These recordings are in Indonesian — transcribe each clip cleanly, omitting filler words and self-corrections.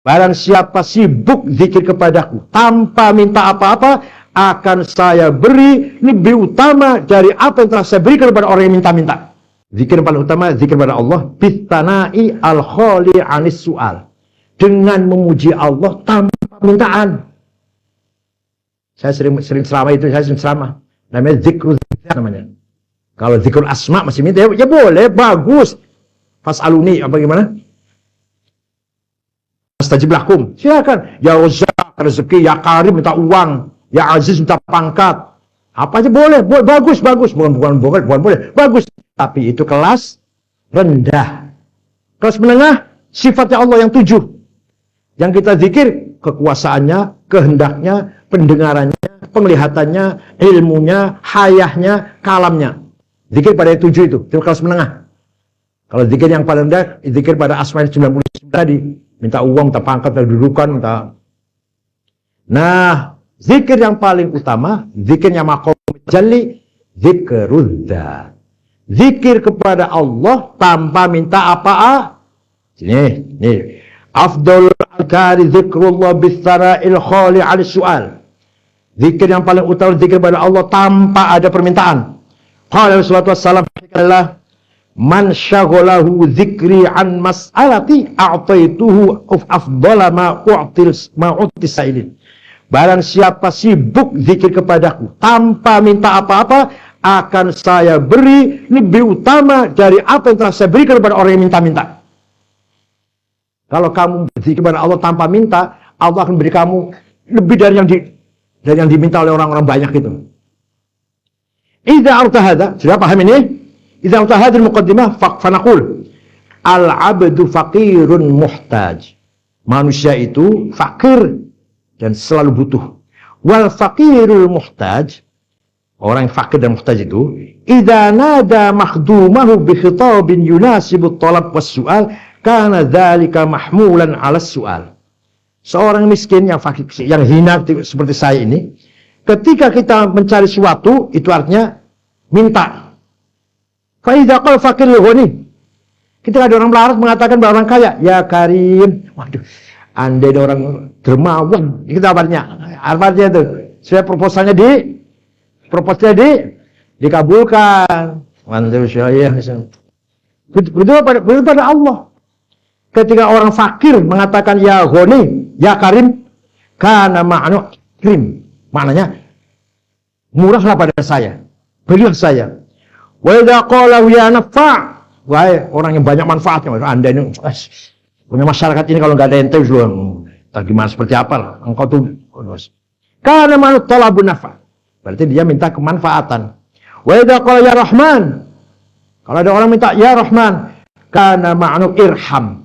Barang siapa sibuk zikir kepadaku tanpa minta apa-apa, akan saya beri lebih utama dari apa yang telah saya berikan kepada orang yang minta-minta. Zikir paling utama, zikir kepada Allah, bitana'i al-kholi anis su'al. Dengan memuji Allah tanpa mintaan. Saya sering ceramah itu, saya sering ceramah. Namanya zikrul namanya. Kalau zikrul asma masih minta, ya boleh, bagus. Fas'aluni, apa gimana? Astajib lakum. Silakan. Ya Razzaq, rezeki, ya Karim minta uang, ya Aziz minta pangkat. Apa aja boleh, bagus. Bukan boleh, bagus. Tapi itu kelas rendah. Kelas menengah, sifatnya Allah yang 7. Yang kita zikir, kekuasaannya, kehendaknya, pendengarannya, penglihatannya, ilmunya, hayahnya, kalamnya. Zikir pada yang 7 itu kelas menengah. Kalau zikir yang paling rendah, zikir pada asma 99 tadi. Minta uang, minta pangkat, minta dudukan, minta... Nah, zikir yang paling utama, zikirnya maqam jalli, zikrudza. Zikir kepada Allah tanpa minta apa-apa. Nih. Afdal al-kari zikrullah bis-sara'il khali 'ala su'al. Zikir yang paling utama zikir kepada Allah tanpa ada permintaan. Qala Rasulullah sallallahu man syaghalahu dzikri an mas'alati a'taituhu afdala ma u'tis sa'ilin. Barang siapa sibuk zikir kepadaku tanpa minta apa-apa, akan saya beri lebih utama dari apa yang telah saya berikan kepada orang yang minta-minta. Kalau kamu berzikir kepada Allah tanpa minta, Allah akan beri kamu lebih dari yang diminta oleh orang-orang banyak itu. Idza artahada, sudah paham ini? Idza artahada al-muqaddimah fanaqul al-'abdu faqirun muhtaj. Manusia itu fakir dan selalu butuh. Wal faqirul muhtaj, orang yang fakir dan muhtaj itu, idza nada makhdumahu bi khitabin yunasibu at-talab was-su'al, kana dzalika mahmulan 'ala as-su'al. Seorang miskin yang fakir, yang hina seperti saya ini, ketika kita mencari sesuatu, itu artinya minta. Fa idza qala faqir ghani, ketika ada orang melarat mengatakan bahwa orang kaya, ya Karim, waduh, andai ada orang dermawan, itu artinya itu, saya proposalnya dikabulkan. Mantap syayah. Begitu pada Allah. Ketika orang fakir mengatakan ya Ghani, ya Karim, kana ma'nu krim. Maknanya murahlah pada saya, berilah saya. Wa idza qala ya nafa', wahai orang yang banyak manfaatnya, Anda ini punya masyarakat ini kalau enggak ada ente gimana seperti apa lah. Engkau tuh kana ma'nu talabun nafa'. Berarti dia minta kemanfaatan. Wa idza qala ya Rahman, kalau ada orang minta ya Rahman, kana ma'nu irham.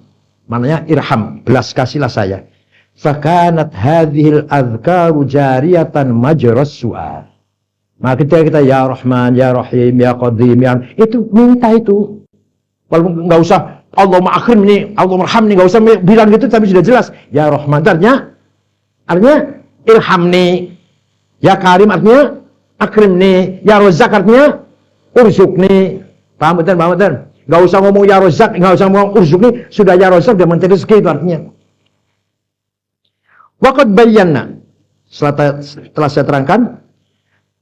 Maknanya irham, belas kasihlah saya. Fakanat hadhil adhkaru jariyatan majras su'al. Maka ketika kita ya Rahman, ya Rahim, ya Qadim, ya itu minta itu. Walaupun nggak usah Allahumma akrimni, Allahumma arhamni, nggak usah bilang gitu, tapi sudah jelas. Ya Rahman artinya irhamni. Ya Karim artinya akrimni. Ya Razzaq artinya urzukni. Paham betul? Nggak usah ngomong ya Razzaq, nggak usah ngomong urzukni, sudah ya Razzaq dan menteri rezeki itu artinya. Waqad bayyana, setelah saya terangkan,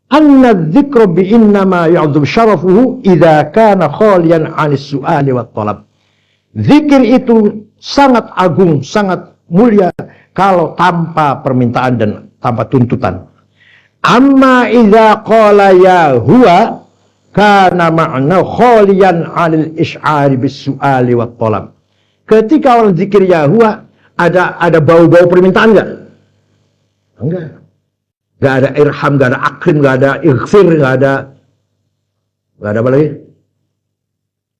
anna dzikra bi innama ya'dhum syarafuhu idza kana khaliyan 'anis su'ali wat talab. Zikir itu sangat agung, sangat mulia kalau tanpa permintaan dan tanpa tuntutan. Amma idza qala ya huwa kana ma'na khaliyan 'anil isy'ari bis su'ali wat talab. Ketika orang zikir ya huwa, ada bau-bau permintaan enggak? Enggak. Enggak ada irham, enggak ada akrim, enggak ada ighfir, enggak ada apa lagi?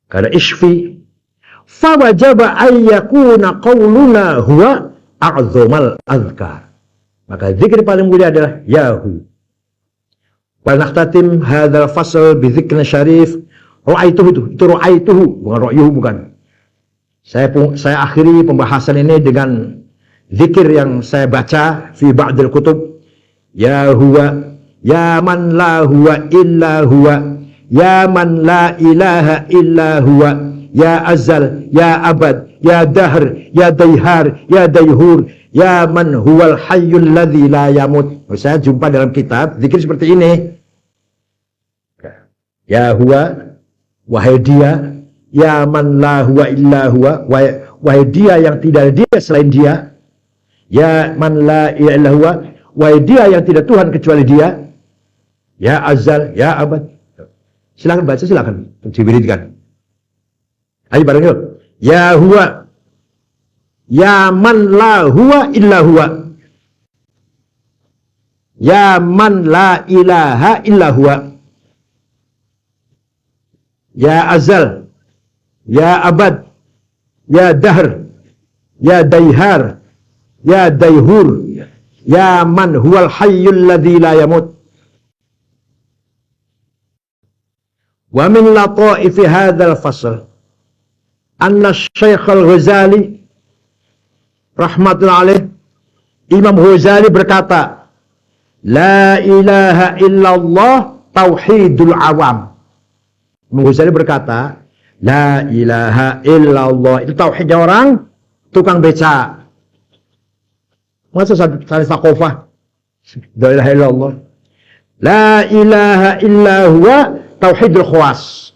Enggak ada isfi. Fa wajaba ay yakuna qauluna huwa a'dhamal azkar. Maka zikir paling mulia adalah yahu. Wa naqtatim hadzal fasl bi dzikrin syarif. Ra'aituhu, itu ra'aituhu, bukan ra'yuhu, bukan. Saya akhiri pembahasan ini dengan zikir yang saya baca fi ba'dil kutub. Ya huwa, ya man la huwa illa huwa, ya man la ilaha illa huwa, ya azal, ya abad, ya dahr, ya daihar, ya daihur, ya man huwal hayyul ladzi la yamut. Saya jumpa dalam kitab zikir seperti ini. Ya huwa, wahai dia, ya man la huwa illa huwa, wahai dia yang tidak ada dia selain dia. Ya man la ilaha illa huwa, wahai dia yang tidak Tuhan kecuali dia. Ya azal, ya abad. Silakan baca, silakan diwiridkan. Ayo bareng yuk. Ya huwa, ya man la huwa illa huwa, ya man la ilaha illa huwa, ya azal, ya abad, ya dahr, ya daihar, ya daihur, ya man huwal hayyul ladzi la yamut. Wa min lataifi hadzal fasl anna Syekh Al-Ghazali rahmatullahi alaih, Imam Ghazali berkata, la ilaha illallah tauhidul awam. Imam Ghazali berkata, la ilaha illallah itu tauhidnya orang tukang beca. Masa saya sakofah, la ilaha illallah. La ilaha illa huwa tauhidul khawas.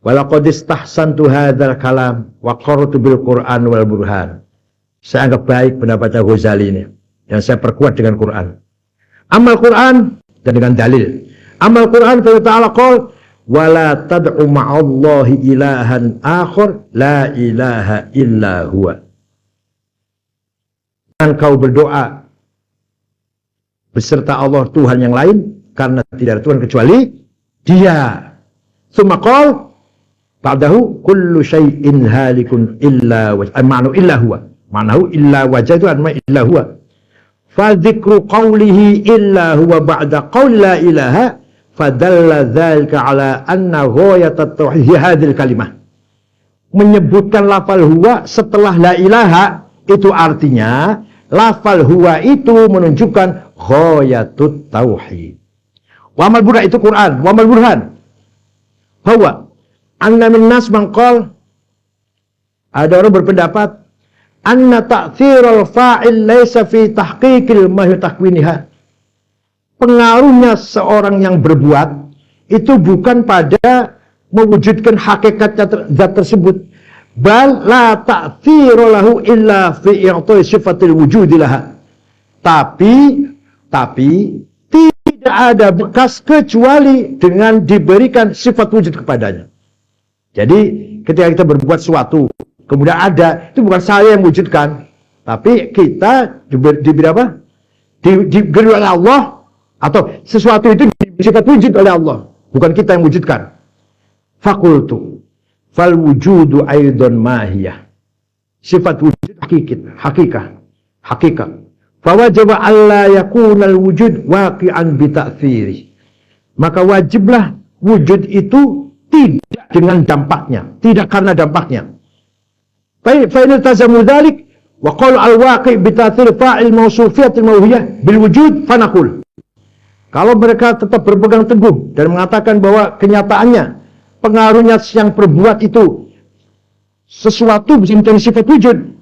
Walaqad istahsantu hadzal kalam wa qarratu bil Qur'an wal burhan. Saya anggap baik pendapatnya Ghazali ini dan saya perkuat dengan Quran. Amal Quran dan dengan dalil. Amal Quran fa ta'ala qol wala tad'u ma'allahi ilahan akhar la ilaha illa huwa. Dan kau berdoa beserta Allah Tuhan yang lain karena tidak ada Tuhan kecuali Dia. Tsumma qala ba'dahu kullu syai'in halikun illa wajh. Ma'nahu illa huwa. Ma'nahu illa wajh itu artinya illa huwa. Fa dzikru qawlihi illa huwa ba'da qauli la ilaha fadalla dzalika ala anna ghayat at-tauhid hadhil kalimah. Menyebutkan lafal huwa setelah la ilaha itu artinya lafal huwa itu menunjukkan ghayatut tauhid. Wa amal burhan itu Quran, wa amal burhan. Bahwa anna min nas man qala, ada orang berpendapat anna ta'thirul fa'il laisa fi tahqiqil ma takwiniha. Pengaruhnya seorang yang berbuat itu bukan pada mewujudkan hakikatnya zat tersebut, bal la ta'thiru lahu illa fi i'ta'i sifatil wujudilah. Tapi tidak ada bekas kecuali dengan diberikan sifat wujud kepadanya. Jadi ketika kita berbuat sesuatu kemudian ada, itu bukan saya yang wujudkan, tapi kita diberi apa? Diberi oleh Allah, atau sesuatu itu sifat wujud oleh Allah, bukan kita yang wujudkan. Fakultu fal wujudu aidon mahiyah. Sifat wujud hakikat. Fawajib alla yakunal wujud waqi'an bita'thiri. Maka wajiblah wujud itu tidak dengan dampaknya, tidak karena dampaknya. Fa'in tazamu dzalik wa qala al-waqi' bita'thir fa'il mausufiyatil mauhiyah bil wujud fanaqul. Kalau mereka tetap berpegang teguh dan mengatakan bahwa kenyataannya pengaruhnya yang berbuat itu sesuatu bisa menjadi sifat wujud.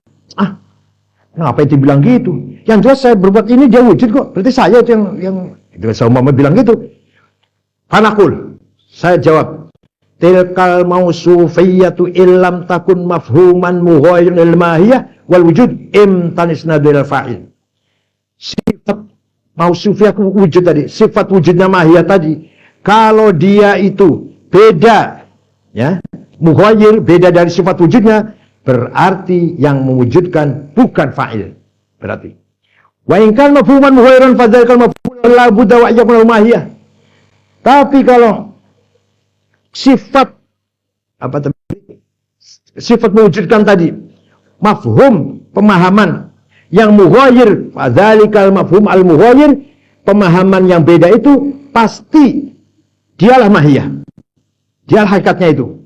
Kenapa itu bilang gitu? Yang jelas saya berbuat ini dia wujud kok. Berarti saya itu yang itu saya mau bilang gitu. Fanaqul, saya jawab, tilkal mausufiyatu illam takun mafhuman mughayyiran lil mahiyah wal wujud imtanisna bil fa'il. Sifat mausufiyah wujud tadi, sifat wujudnya mahiyah tadi, kalau dia itu beda, ya, mughayyir beda dari sifat wujudnya, berarti yang mewujudkan bukan fa'il. Berarti wa in kana mafhuman mughayyiran fa dzalika mafhum la budda wa yakunu mahiyah. Tapi kalau sifat sifat mewujudkan tadi mafhum, pemahaman yang mughayyir, fa dzalikal mafhum al mughayyir, pemahaman yang beda itu pasti dialah mahiyah, dialah hakikatnya itu.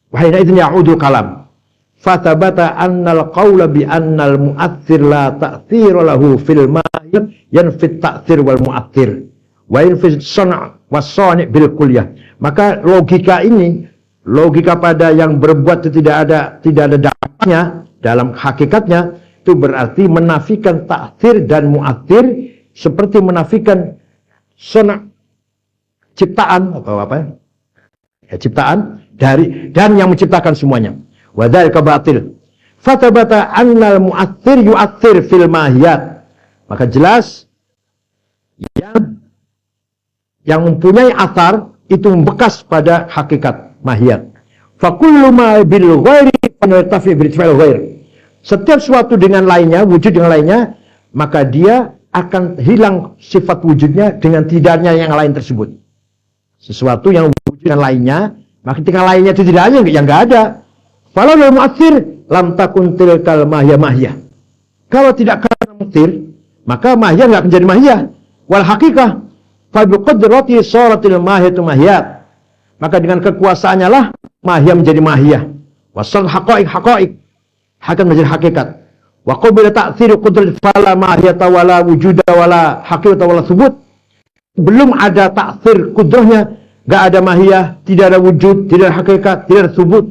Wa hina idzin ya'udul kalam fatabata annal qawla bi annal mu'athir la ta'thira lahu fil mahiyah yanfit ta'thir wal mu'athir wa yanfit sana' was sani' bil kulliyah. Maka logika ini logika pada yang berbuat itu tidak ada dampaknya dalam hakikatnya, itu berarti menafikan ta'thir dan mu'athir, seperti menafikan ciptaan atau apa ya, ciptaan dari dan yang menciptakan semuanya. Wa dzalika batil. Fatabata annal mu'athir yu'athir fil mahiyat. Maka jelas yang mempunyai athar itu membekas pada hakikat mahiyat. Fa kullu ma bil ghairi yantafi bil ghair. Setiap suatu dengan lainnya, wujud dengan lainnya, maka dia akan hilang sifat wujudnya dengan tidaknya yang lain tersebut. Sesuatu yang wujud dengan lainnya, maka ketika lainnya itu tidak ada, yang enggak ada. Falau lam mu'athir lam takun tilkal mahya. Kalau tidak karena mu'athir, maka mahya enggak menjadi mahya. Wal haqiqah fa bi qudrati suratil mahyatu mahyat. Maka dengan kekuasaannya lah mahya menjadi mahya. Wasal haqaiq akan menjadi hakikat. Wa qabila ta'thir qudrat fala mahyata wala wujuda wala haqiqata wala thubut. Belum ada ta'thir kudrahnya, enggak ada mahiyah, tidak ada wujud, tidak ada hakikat, tidak ada thubut.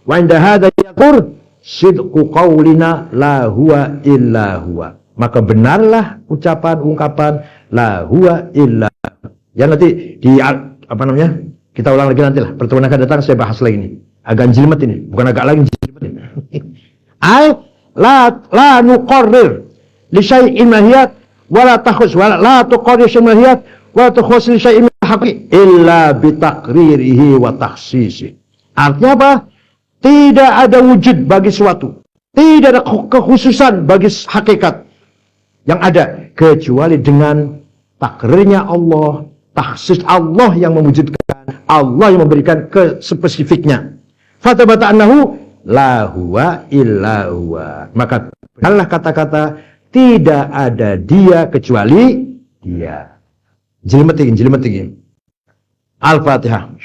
Wa inda hadza yaqur sidqu qaulina la huwa illa huwa. Maka benarlah ungkapan la huwa illa. Ya nanti di apa namanya? Kita ulang lagi nanti lah. Pertemuan akan datang saya bahas lagi ini. Agak jelimet ini, bukan agak lagi jelimet ini. La nuqarrir li syai'in mahiyat wala takhus wala la tuqarrir syai'in mahiyat wala takhus li syai'in haqi illa bi taqririhi wa takhsisi. Artinya apa? Tidak ada wujud bagi suatu, tidak ada kekhususan bagi hakikat yang ada kecuali dengan takrirnya Allah, takhsis Allah yang mewujudkan, Allah yang memberikan kespesifiknya. Fatabata annahu la huwa illa huwa. Maka benarlah kata-kata tidak ada dia kecuali dia. Jelimet tinggi. Al-Fatihah.